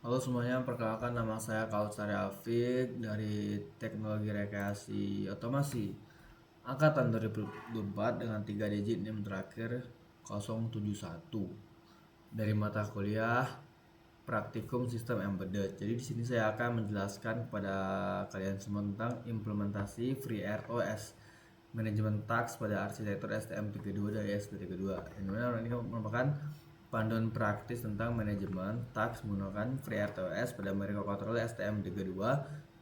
Halo semuanya, perkenalkan nama saya Kautsari Afiq dari Teknologi Rekreasi Otomasi Angkatan 2024 dengan 3 digit NIM terakhir 071 dari mata kuliah Praktikum Sistem Embedded. Jadi di sini saya akan menjelaskan kepada kalian semua tentang implementasi FreeRTOS manajemen task pada arsitektur STM32 dari SP32. Yang mana ini merupakan panduan praktis tentang manajemen task menggunakan FreeRTOS pada microcontroller STM32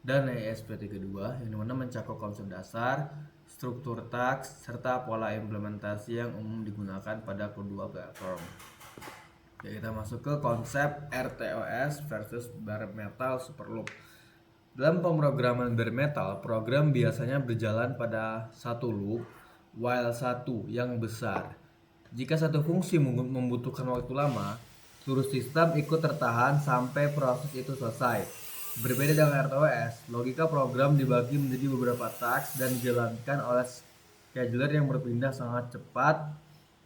dan ESP32 yang dimana mencakup konsep dasar, struktur task, serta pola implementasi yang umum digunakan pada kedua platform. Oke, kita masuk ke konsep RTOS versus bare metal superloop. Dalam pemrograman bare metal, program biasanya berjalan pada satu loop while satu yang besar. Jika satu fungsi membutuhkan waktu lama, seluruh sistem ikut tertahan sampai proses itu selesai. Berbeda dengan RTOS, logika program dibagi menjadi beberapa task dan dijalankan oleh scheduler yang berpindah sangat cepat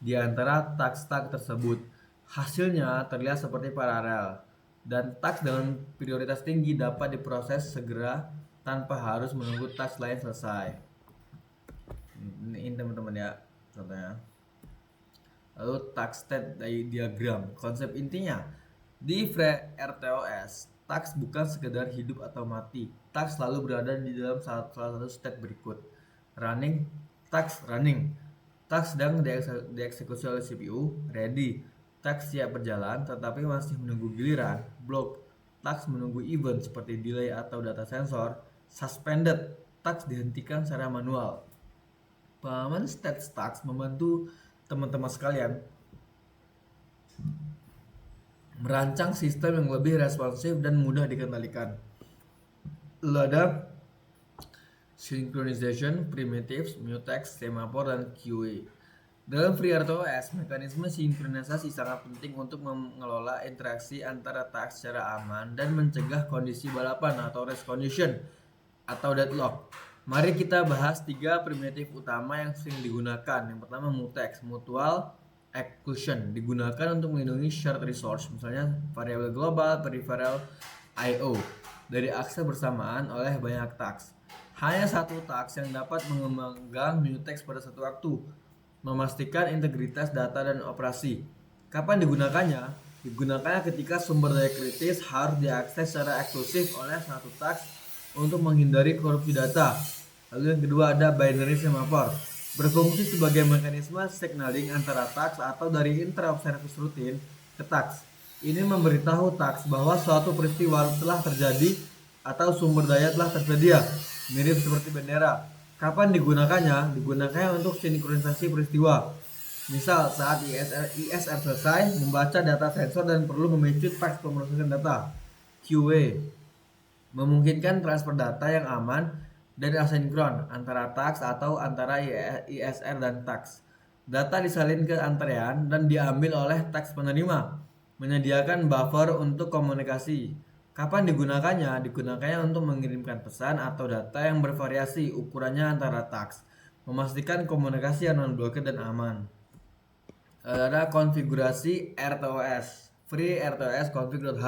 di antara task-task tersebut. Hasilnya terlihat seperti paralel, dan task dengan prioritas tinggi dapat diproses segera tanpa harus menunggu task lain selesai. Ini teman-teman ya, contohnya. Lalu task state diagram. Konsep intinya di FreeRTOS, task bukan sekedar hidup atau mati. Task selalu berada di dalam salah satu state berikut. Running, task running. Task sedang dieksekusi oleh CPU, ready. Task siap berjalan tetapi masih menunggu giliran, block. Task menunggu event seperti delay atau data sensor, suspended. Task dihentikan secara manual. Pemahaman state task membantu teman-teman sekalian merancang sistem yang lebih responsif dan mudah dikendalikan. Lalu ada synchronization, primitives, mutex, semaphore, dan QA. Dalam FreeRTOS, mekanisme sinkronisasi sangat penting untuk mengelola interaksi antara task secara aman dan mencegah kondisi balapan atau race condition atau deadlock. Mari kita bahas 3 primitif utama yang sering digunakan. Yang pertama mutex, mutual exclusion, digunakan untuk melindungi shared resource, misalnya variabel global, peripheral, I/O, dari akses bersamaan oleh banyak task. Hanya satu task yang dapat memegang mutex pada satu waktu, memastikan integritas data dan operasi. Kapan digunakannya? Digunakannya ketika sumber daya kritis harus diakses secara eksklusif oleh satu task untuk menghindari korupsi data. Lalu yang kedua ada binary semaphore, berfungsi sebagai mekanisme signaling antara task atau dari interrupt service rutin ke task. Ini memberitahu task bahwa suatu peristiwa telah terjadi atau sumber daya telah tersedia, mirip seperti bendera. Kapan digunakannya? Digunakannya untuk sinkronisasi peristiwa. Misal saat ISR selesai membaca data sensor dan perlu memicu task pemrosesan data. QA memungkinkan transfer data yang aman dan asinkron antara task atau antara ISR dan task. Data disalin ke antrean dan diambil oleh task penerima, menyediakan buffer untuk komunikasi. Kapan digunakannya? Digunakannya untuk mengirimkan pesan atau data yang bervariasi ukurannya antara task, memastikan komunikasi yang non-blocked dan aman. Ada konfigurasi RTOS, FreeRTOS config.h.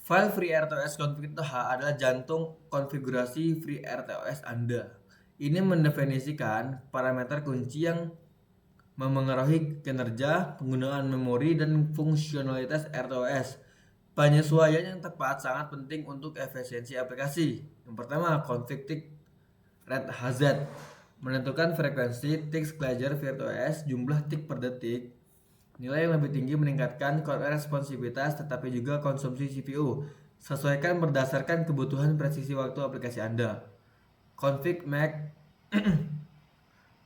File FreeRTOS config.h adalah jantung konfigurasi FreeRTOS Anda. Ini mendefinisikan parameter kunci yang memengaruhi kinerja, penggunaan memori, dan fungsionalitas RTOS. Penyesuaian yang tepat sangat penting untuk efisiensi aplikasi. Yang pertama, config tick rate HZ, menentukan frekuensi tick closure VRTOS, jumlah tick per detik. Nilai yang lebih tinggi meningkatkan responsivitas tetapi juga konsumsi CPU. Sesuaikan berdasarkan kebutuhan presisi waktu aplikasi Anda. Config Max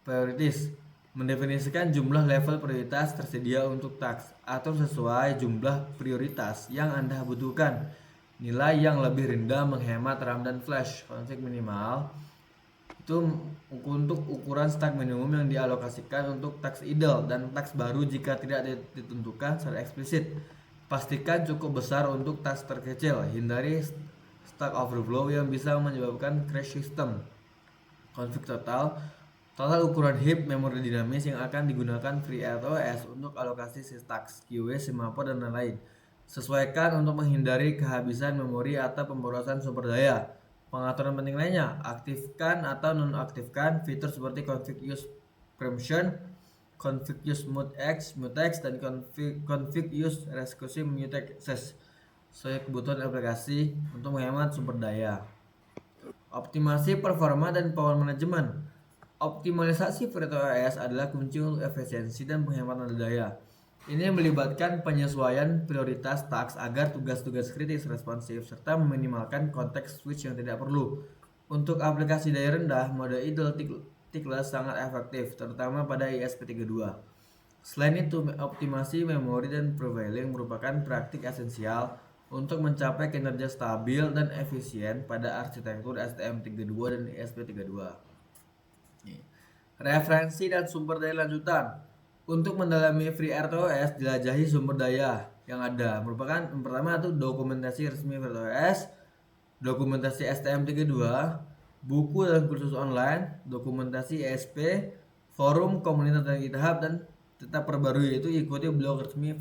Priorities, mendefinisikan jumlah level prioritas tersedia untuk task atau sesuai jumlah prioritas yang Anda butuhkan. Nilai yang lebih rendah menghemat RAM dan flash. Config minimal itu untuk ukuran stack minimum yang dialokasikan untuk task idle dan task baru jika tidak ditentukan secara eksplisit. Pastikan cukup besar untuk task terkecil. Hindari stack overflow yang bisa menyebabkan crash system. Config total ukuran heap memori dinamis yang akan digunakan FreeRTOS untuk alokasi task, QA, semaphore, dan lain-lain. Sesuaikan untuk menghindari kehabisan memori atau pemborosan sumber daya. Pengaturan penting lainnya, aktifkan atau nonaktifkan fitur seperti config use preemption, config use mutex, dan config use recursive mutex sesuai kebutuhan aplikasi untuk menghemat sumber daya. Optimasi performa dan power management. Optimalisasi FreeRTOS adalah kunci untuk efisiensi dan penghematan daya. Ini melibatkan penyesuaian prioritas task agar tugas-tugas kritis responsif serta meminimalkan konteks switch yang tidak perlu. Untuk aplikasi daya rendah, mode idle tickless sangat efektif, terutama pada ESP32. Selain itu, optimasi memori dan profiling merupakan praktik esensial untuk mencapai kinerja stabil dan efisien pada arsitektur STM32 dan ESP32. Referensi dan sumber daya lanjutan. Untuk mendalami FreeRTOS, jelajahi sumber daya yang ada. Merupakan yang pertama itu dokumentasi resmi FreeRTOS, dokumentasi STM32, buku dan kursus online, dokumentasi ESP, forum komunitas dan GitHub, dan tetap perbarui itu ikuti blog resmi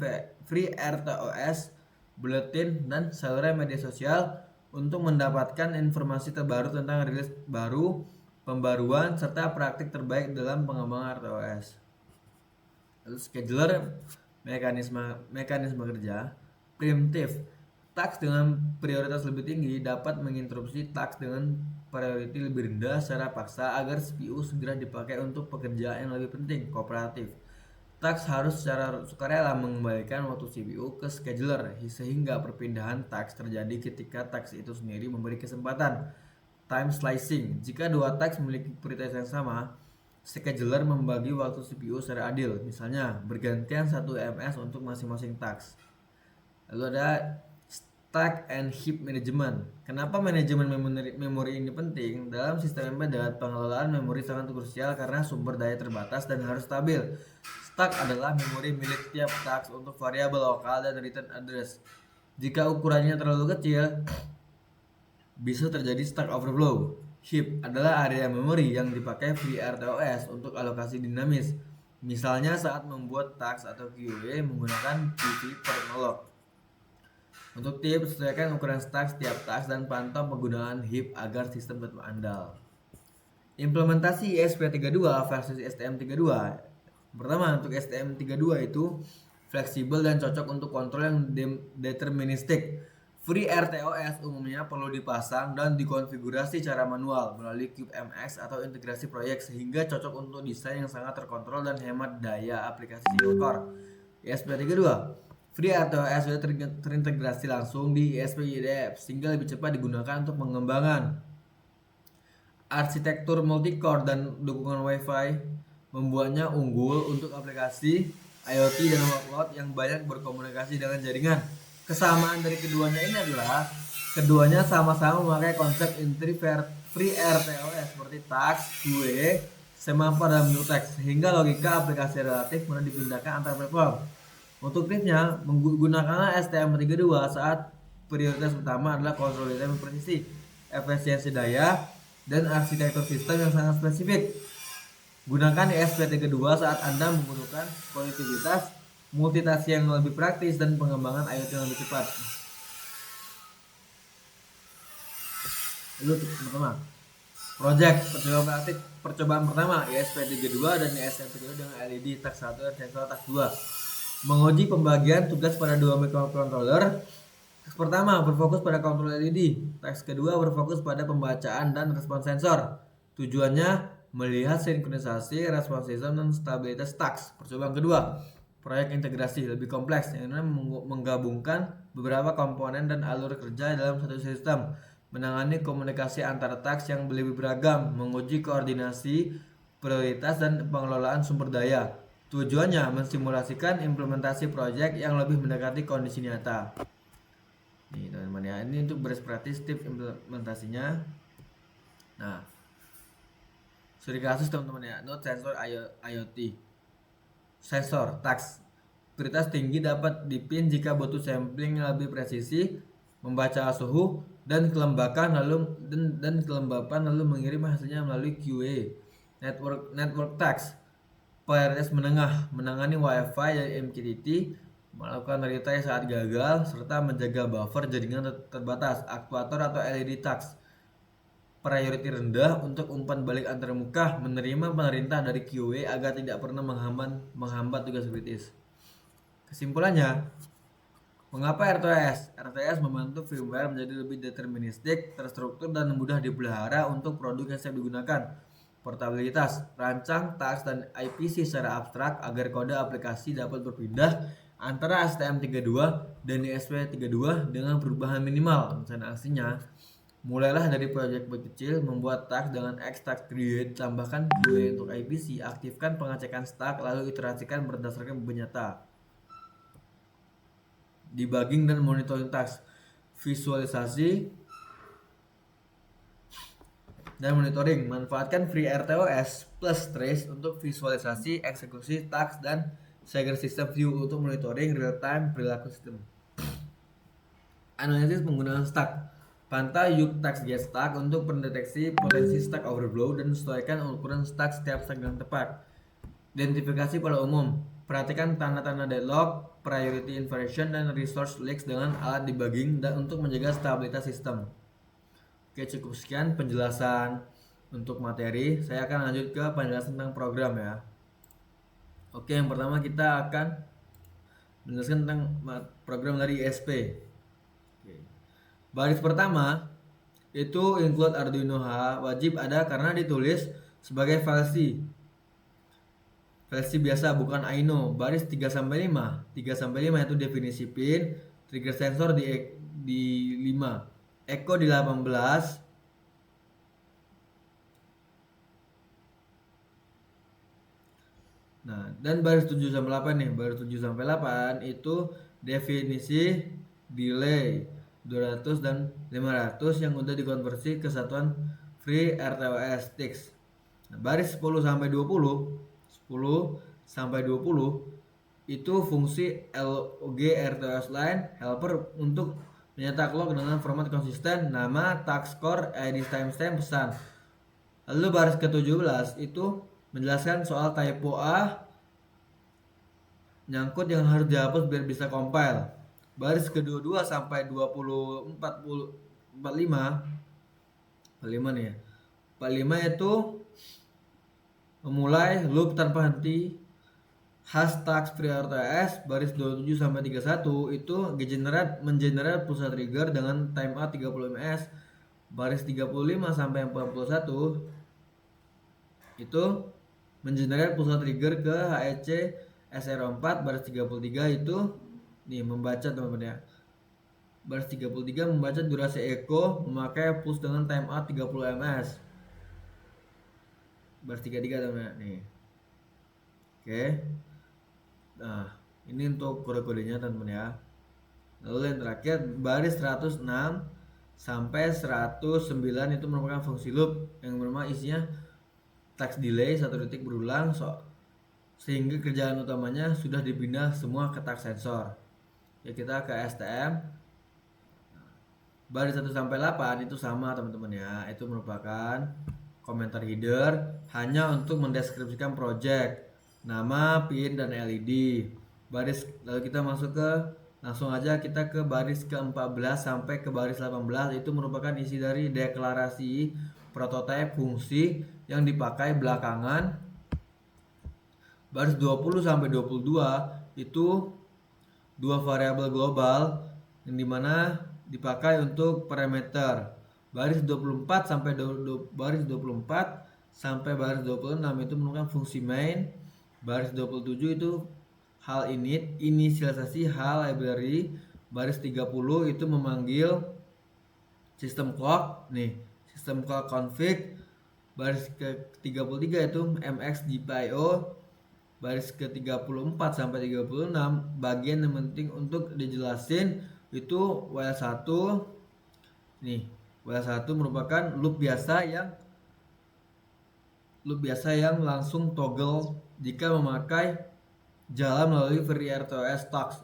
FreeRTOS, bulletin, dan saluran media sosial untuk mendapatkan informasi terbaru tentang rilis baru, pembaruan, serta praktik terbaik dalam pengembangan RTOS. Lalu scheduler, mekanisme kerja preemptif. Task dengan prioritas lebih tinggi dapat menginterupsi task dengan priority lebih rendah secara paksa agar CPU segera dipakai untuk pekerjaan yang lebih penting, kooperatif. Task harus secara sukarela mengembalikan waktu CPU ke scheduler sehingga perpindahan task terjadi ketika task itu sendiri memberi kesempatan. Time slicing. Jika dua task memiliki prioritas yang sama, scheduler membagi waktu CPU secara adil. Misalnya, bergantian 1 ms untuk masing-masing task. Lalu ada stack and heap management. Kenapa manajemen memori ini penting? Dalam sistem embedded, pengelolaan memori sangat krusial karena sumber daya terbatas dan harus stabil. Stack adalah memori milik tiap task untuk variabel lokal dan return address. Jika ukurannya terlalu kecil, bisa terjadi stack overflow. Heap adalah area memori yang dipakai FreeRTOS untuk alokasi dinamis. Misalnya saat membuat task atau QA menggunakan PV per malloc. Untuk tips, sesuaikan ukuran stack setiap task dan pantau penggunaan heap agar sistem tetap andal. Implementasi ESP32 versus STM32. Pertama, untuk STM32 itu fleksibel dan cocok untuk kontrol yang deterministik. FreeRTOS umumnya perlu dipasang dan dikonfigurasi secara manual melalui CubeMX atau integrasi proyek sehingga cocok untuk desain yang sangat terkontrol dan hemat daya aplikasi single core. ESP32 FreeRTOS sudah terintegrasi langsung di ESP-IDF sehingga lebih cepat digunakan untuk pengembangan arsitektur multi-core dan dukungan Wi-Fi, membuatnya unggul untuk aplikasi IoT dan workload yang banyak berkomunikasi dengan jaringan. Kesamaan dari keduanya ini adalah keduanya sama-sama memakai konsep intri FreeRTOS seperti task, QA, semafor, dan mutex sehingga logika aplikasi relatif mudah dipindahkan antar platform. Untuk tipsnya, menggunakanlah STM32 saat prioritas utama adalah kontrol data yang presisi, efisiensi daya, dan arsitektur sistem yang sangat spesifik. Gunakan ESP32 saat Anda menggunakan konektivitas, multitasking yang lebih praktis, dan pengembangan IoT yang lebih cepat. Lalu pertama, project percobaan pertama ESP32 dan ESP32 dengan LED task 1 dan sensor task 2. Menguji pembagian tugas pada dua microcontroller. Task pertama berfokus pada kontrol LED. Task kedua berfokus pada pembacaan dan respons sensor. Tujuannya melihat sinkronisasi, respons sistem, dan stabilitas task. Percobaan kedua, proyek integrasi lebih kompleks yang menggabungkan beberapa komponen dan alur kerja dalam satu sistem, menangani komunikasi antara task yang lebih beragam, menguji koordinasi, prioritas, dan pengelolaan sumber daya. Tujuannya mensimulasikan implementasi proyek yang lebih mendekati kondisi nyata. Nih teman-teman ya, ini untuk best practice tips implementasinya. Nah, studi kasus teman-teman ya, node sensor IoT. Sensor task prioritas tinggi dapat dipin jika butuh sampling yang lebih presisi, membaca suhu dan kelembapan lalu mengirim hasilnya melalui QA. Network task prioritas menengah, menangani Wi-Fi dan MQTT, melakukan retry saat gagal, serta menjaga buffer jaringan terbatas, aktuator atau LED task. Priority rendah untuk umpan balik antarmuka, menerima perintah dari QA agar tidak pernah menghambat tugas kritis. Kesimpulannya, mengapa RTS? RTS membantu firmware menjadi lebih deterministik, terstruktur, dan mudah dipelihara untuk produk yang siap digunakan. Portabilitas, rancang, task, dan IPC secara abstrak agar kode aplikasi dapat berpindah antara STM32 dan ESP32 dengan perubahan minimal. Misalnya aslinya, mulailah dari proyek kecil, membuat task dengan X-Task Create, tambahkan QA untuk IPC, aktifkan pengecekan stack, lalu iterasikan berdasarkan beban nyata. Debugging dan monitoring task, visualisasi dan monitoring. Manfaatkan FreeRTOS plus Trace untuk visualisasi, eksekusi task, dan Swagger System View untuk monitoring real-time perilaku sistem. Analisis penggunaan stack. Pantau yuk task get stack untuk mendeteksi potensi stack overflow dan sesuaikan ukuran stack setiap stack dengan tepat. Identifikasi pada umum. Perhatikan tanda-tanda deadlock, priority inversion, dan resource leaks dengan alat debugging dan untuk menjaga stabilitas sistem. Oke, cukup sekian penjelasan untuk materi. Saya akan lanjut ke penjelasan tentang program ya. Oke, yang pertama kita akan menjelaskan tentang program dari ISP. Baris pertama itu include Arduino H wajib ada karena ditulis sebagai versi biasa bukan Aino. Baris 3 sampai 5. 3 sampai 5 itu definisi pin, trigger sensor di 5, echo di 18. Nah, dan baris 7 sampai 8 nih. Baris 7 sampai 8 itu definisi delay 200 dan 500 yang udah dikonversi ke satuan FreeRTOS TIX. Nah, baris 10 sampai 20 itu fungsi log RTOS line helper untuk menyetak log dengan format konsisten, nama, task score, ID timestamp, pesan. Lalu baris ke-17 itu menjelaskan soal typo A nyangkut yang harus dihapus biar bisa compile. Baris ke-22 sampai 20 45 nih ya. 45 itu memulai loop tanpa henti hashtag FreeRTOS. Baris 27 sampai 31 itu mengenerate pulsa trigger dengan timeout 30 ms. Baris 35 sampai 41 itu mengenerate pulsa trigger ke HEC SR4. Baris 33 itu nih membaca teman-teman ya. Baris 33 membaca durasi echo memakai push dengan timeout 30 ms. Baris 33 teman-teman nih. Oke. Nah, ini untuk kode-kodenya teman-teman ya. Lalu yang terakhir baris 106 sampai 109 itu merupakan fungsi loop yang memang isinya task delay 1 detik berulang sehingga kerjaan utamanya sudah dipindah semua ke task sensor. Ya, kita ke STM. Baris 1 sampai 8 itu sama teman-teman ya. Itu merupakan komentar header hanya untuk mendeskripsikan project, nama, pin, dan LED. Lalu kita langsung aja kita ke baris ke-14 sampai ke baris 18. Itu merupakan isi dari deklarasi prototipe fungsi yang dipakai belakangan. Baris 20 sampai 22 itu dua variabel global yang dimana dipakai untuk parameter. Baris 24 sampai baris 24 sampai baris 26 itu merupakan fungsi main. Baris 27 itu hal init, inisialisasi hal library. Baris 30 itu memanggil sistem clock nih, sistem clock config. Baris ke-33 itu mx GPIO. Baris ke-34 sampai 36 bagian yang penting untuk dijelasin itu WL1 nih. WL1 merupakan loop biasa yang langsung toggle jika memakai jalan melalui FreeRTOS task.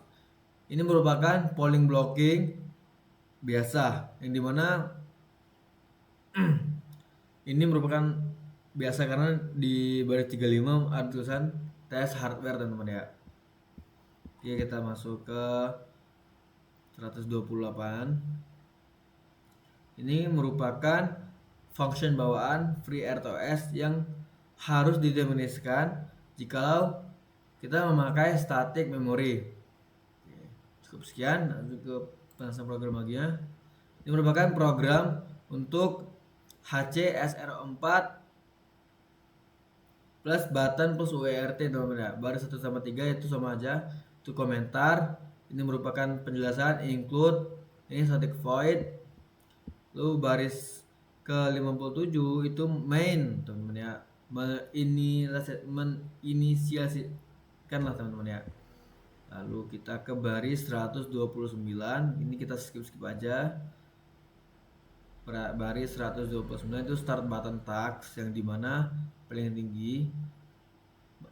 Ini merupakan polling blocking biasa yang dimana ini merupakan biasa karena di baris 35 ada tulisan tes hardware teman-teman ya. Oke, kita masuk ke 128. Ini merupakan function bawaan FreeRTOS yang harus didefinisikan jikalau kita memakai static memory. Oke, cukup sekian, lanjut ke penjelasan program lagi ya. Ini merupakan program untuk HCSR4 plus button plus UERT teman-teman ya. Baris 1 sama 3 itu sama aja. Itu komentar. Ini merupakan penjelasan include, ini static void. Lalu baris ke 57 itu main teman-teman ya. Menginisiasikan lah teman-teman ya. Lalu kita ke baris 129. Ini kita skip aja. Baris 129 itu start button task yang dimana paling tinggi,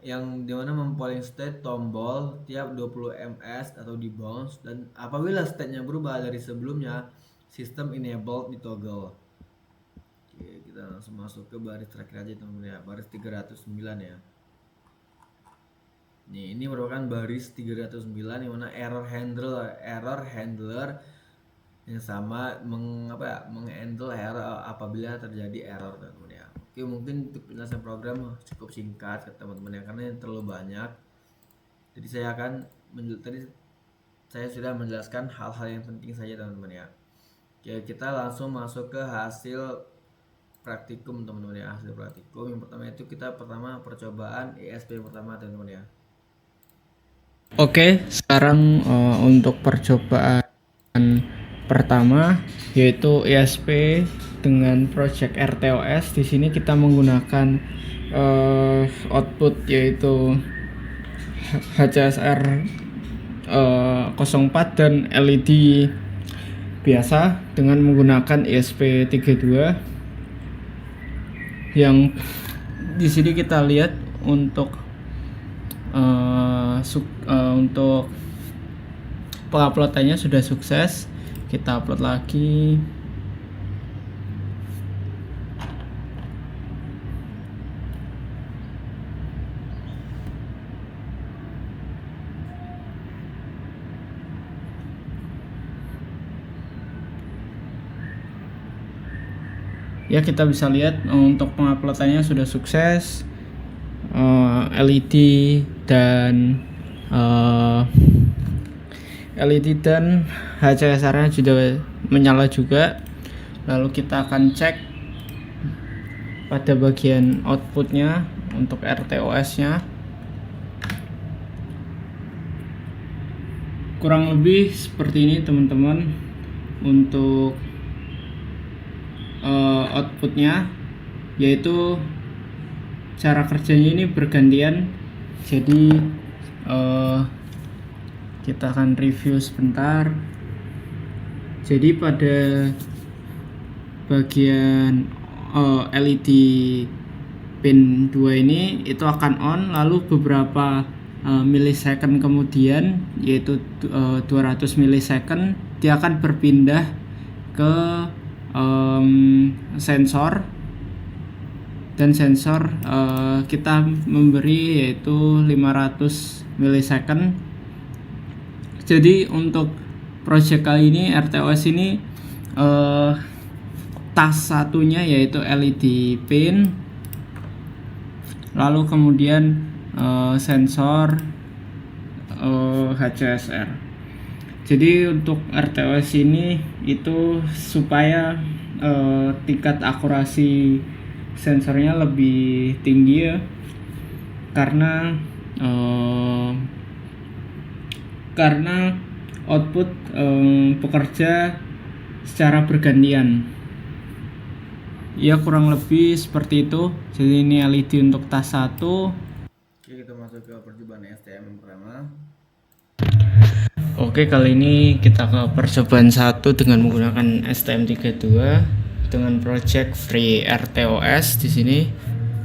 yang dimana polling state tombol tiap 20 ms atau di bounce, dan apabila state-nya berubah dari sebelumnya sistem enabled di toggle. Oke, kita langsung masuk ke baris terakhir aja teman-teman ya, baris 309 ya. Nih, ini merupakan baris 309 yang mana error handler yang sama menghandle error apabila terjadi error teman-teman ya. Oke, mungkin untuk penjelasan program cukup singkat ke teman-teman ya, karena terlalu banyak. Jadi saya sudah menjelaskan hal-hal yang penting saja teman-teman ya. Oke, kita langsung masuk ke hasil praktikum teman-teman ya. Hasil praktikum yang pertama itu kita percobaan ESP yang pertama teman-teman ya. Oke, sekarang untuk percobaan pertama yaitu ESP dengan project RTOS. Di sini kita menggunakan output yaitu HCSR 04 dan LED biasa dengan menggunakan ESP32. Yang di sini kita lihat untuk penguploadannya sudah sukses. Kita upload lagi. Ya, kita bisa lihat untuk penguploadannya sudah sukses. LED dan HCSR-nya sudah menyala juga. Lalu kita akan cek pada bagian outputnya untuk RTOS-nya. Kurang lebih seperti ini teman-teman untuk outputnya, yaitu cara kerjanya ini bergantian. Jadi kita akan review sebentar. Jadi pada bagian LED pin 2 ini itu akan on, lalu beberapa millisecond kemudian, yaitu 200 millisecond, dia akan berpindah ke sensor, dan sensor kita memberi yaitu 500 millisecond. Jadi untuk project kali ini RTOS ini task satunya yaitu LED pin, lalu kemudian sensor HCSR. Jadi untuk RTOS ini itu supaya tingkat akurasi sensornya lebih tinggi ya, karena output bekerja secara bergantian. Ya, kurang lebih seperti itu. Jadi ini LED untuk task 1. Oke, kita masuk ke percobaan STM yang pertama. Oke, kali ini kita ke percobaan 1 dengan menggunakan STM32 dengan project FreeRTOS. Di sini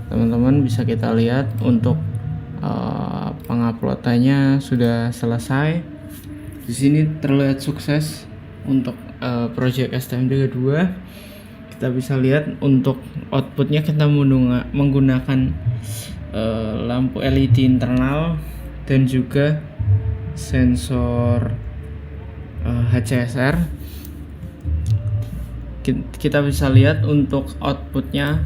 teman-teman bisa kita lihat untuk penguploadannya sudah selesai. Di sini terlihat sukses untuk project STM32. Kita bisa lihat untuk outputnya kita menggunakan lampu LED internal dan juga sensor HCSR. Kita bisa lihat untuk outputnya.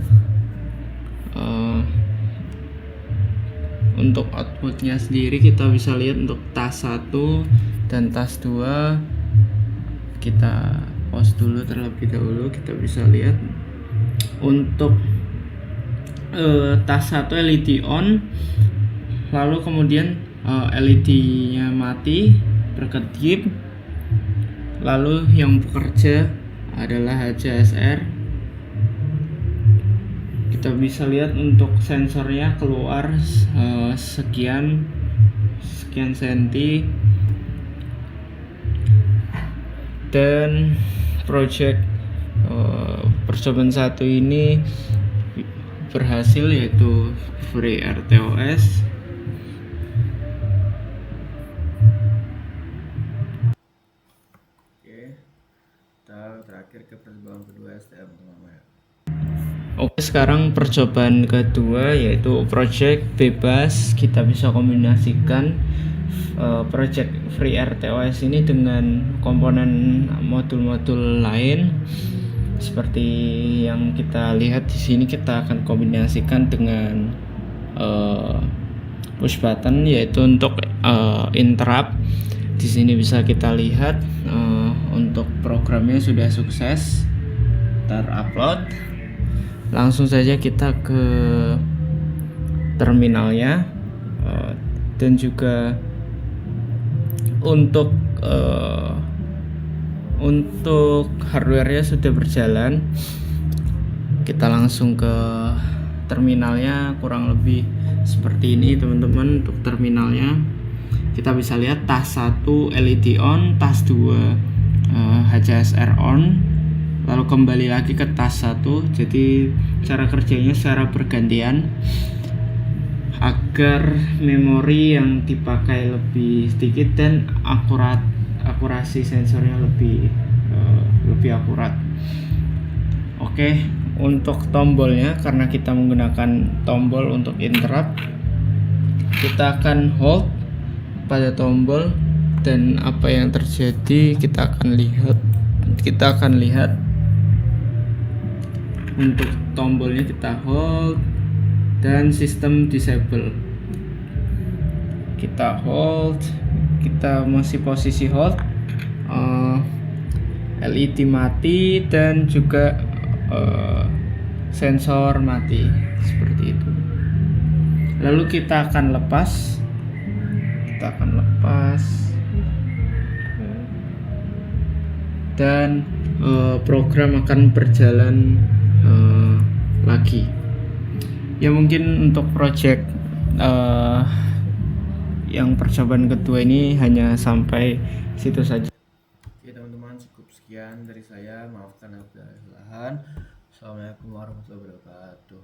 Untuk outputnya sendiri kita bisa lihat untuk tas 1 dan tas 2. Kita pause dulu terlebih dahulu. Kita bisa lihat untuk tas 1 LED on, lalu kemudian LED nya mati berkedip, lalu yang bekerja adalah HCSR. Kita bisa lihat untuk sensornya keluar sekian senti, dan project percobaan 1 ini berhasil, yaitu FreeRTOS. Oke, kita terakhir ke percobaan kedua STM teman-teman. Oke, sekarang percobaan kedua yaitu project bebas. Kita bisa kombinasikan project FreeRTOS ini dengan komponen modul-modul lain. Seperti yang kita lihat di sini, kita akan kombinasikan dengan push button, yaitu untuk interrupt. Di sini bisa kita lihat untuk programnya sudah sukses terupload. Langsung saja kita ke terminalnya, dan juga untuk hardware-nya sudah berjalan. Kita langsung ke terminalnya, kurang lebih seperti ini teman-teman. Untuk terminalnya kita bisa lihat tas 1 LED on, tas 2 HCSR on, lalu kembali lagi ke tas 1. Jadi cara kerjanya secara bergantian agar memori yang dipakai lebih sedikit dan akurasi sensornya lebih akurat. Oke, untuk tombolnya, karena kita menggunakan tombol untuk interrupt, kita akan hold pada tombol, dan apa yang terjadi kita akan lihat. Untuk tombolnya kita hold dan sistem disable. Kita hold, kita masih posisi hold, LED mati dan juga sensor mati, seperti itu. Lalu kita akan lepas, dan program akan berjalan lagi. Ya, mungkin untuk project yang percobaan kedua ini hanya sampai situ saja. Oke teman-teman, cukup sekian dari saya. Maafkan apabila ada kesalahan. Assalamualaikum warahmatullahi wabarakatuh.